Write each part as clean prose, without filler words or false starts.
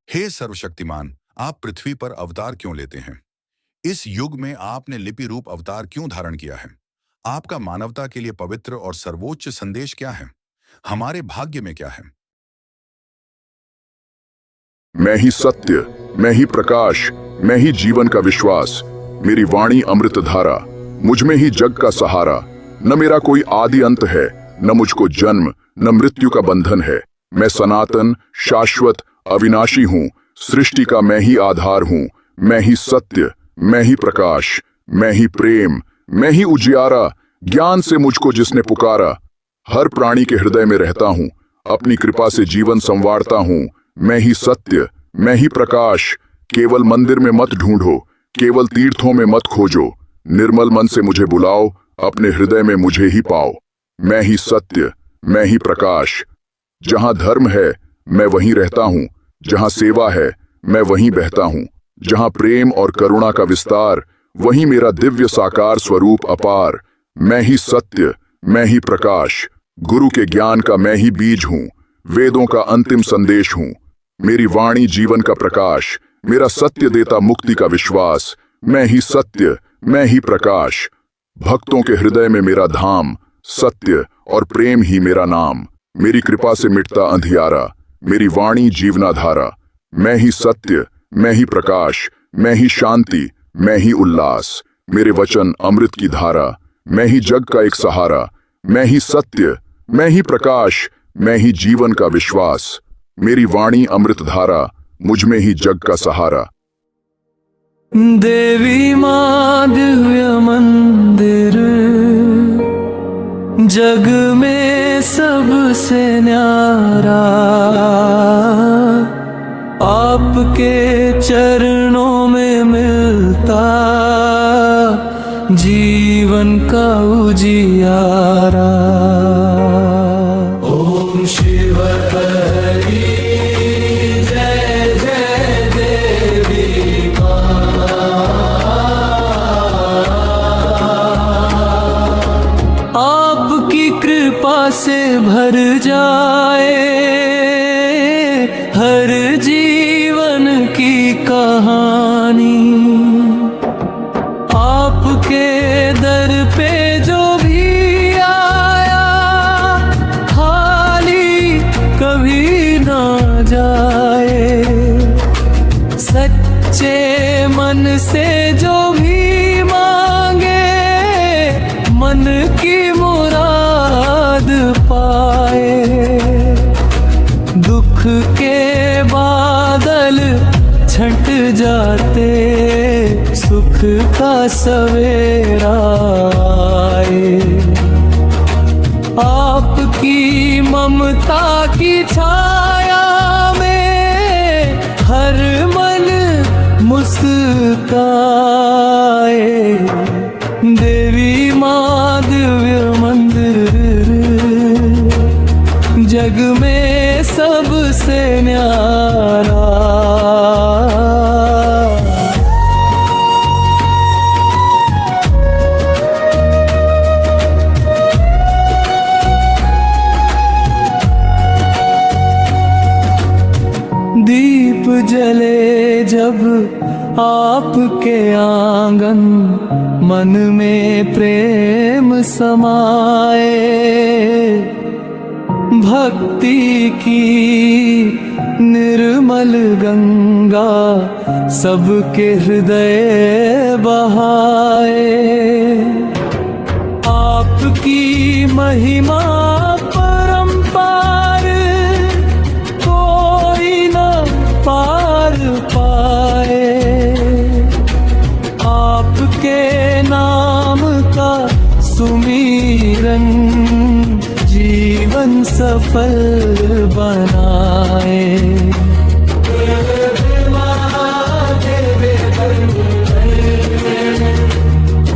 हे सर्वशक्तिमान, आप पृथ्वी पर अवतार क्यों लेते हैं? इस युग में आपने लिपि रूप अवतार क्यों धारण किया है? आपका मानवता के लिए पवित्र और सर्वोच्च संदेश क्या है? हमारे भाग्य में क्या है? मैं ही सत्य, मैं ही प्रकाश, मैं ही जीवन का विश्वास। मेरी वाणी अमृत धारा, मुझ में ही जग का सहारा। न मेरा कोई आदि अंत है, न मुझको जन्म न मृत्यु का बंधन है। मैं सनातन, शाश्वत, अविनाशी हूँ। सृष्टि का मैं ही आधार हूँ। मैं ही सत्य, मैं ही प्रकाश, मैं ही प्रेम, मैं ही उजियारा। ज्ञान से मुझको जिसने पुकारा, हर प्राणी के हृदय में रहता हूँ। अपनी कृपा से जीवन संवारता हूँ। मैं ही सत्य, मैं ही प्रकाश। केवल मंदिर में मत ढूंढो, केवल तीर्थों में मत खोजो। निर्मल मन से मुझे बुलाओ, अपने हृदय में मुझे ही पाओ। मैं ही सत्य, मैं ही प्रकाश। जहाँ धर्म है मैं वहीं रहता हूँ, जहाँ सेवा है मैं वहीं बहता हूँ। जहाँ प्रेम और करुणा का विस्तार, वहीं मेरा दिव्य साकार स्वरूप अपार। मैं ही सत्य, मैं ही प्रकाश। गुरु के ज्ञान का मैं ही बीज हूँ, वेदों का अंतिम संदेश हूँ। मेरी वाणी जीवन का प्रकाश, मेरा सत्य देता मुक्ति का विश्वास। मैं ही सत्य, मैं ही प्रकाश। भक्तों के हृदय में मेरा धाम, सत्य और प्रेम ही मेरा नाम। मेरी कृपा से मिटता अंधियारा, मेरी वाणी जीवनाधारा। मैं ही सत्य, मैं ही प्रकाश, मैं ही शांति, मैं ही उल्लास। मेरे वचन अमृत की धारा, मैं ही जग का एक सहारा। मैं ही सत्य, मैं ही प्रकाश, मैं ही जीवन का विश्वास। मेरी वाणी अमृत धारा, मुझ में ही जग का सहारा। देवी मां दिव्य मंदिर, जग में सबसे न्यारा। आपके चरणों में मिलता जीवन का उजियारा। ओम शिव हरि, जय जय देवी मां। आपकी कृपा से भर जाए हर जीवन की कहानी। आपके दर पे जो भी आया, खाली कभी ना जाए। सच्चे मन से जो भी मांगे, मन की मुराद पाए। दुख के बादल छंट जाते, सुख का सवेरा आए। आपकी ममता की छाया में हर मन मुस्काए। देवी मां दिव्य मंदिर, जग में सबसे न्यारा। दीप जले जब आपके आंगन, मन में प्रेम समाए। भक्ति की निर्मल गंगा सबके हृदय बहाए। आपकी महिमा परंपार, कोई न पार पाए। आपके नाम का सुमीरन जीवन सफल बनाए।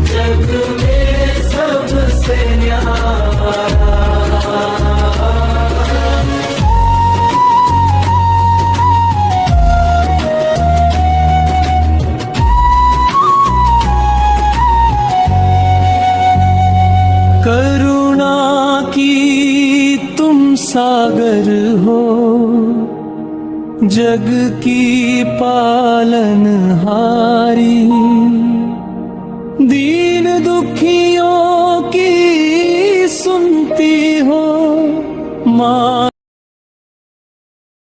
जग में सबसे न्यारा। सागर हो, जग की पालनहारी, दीन दुखियों की सुनती हो माँ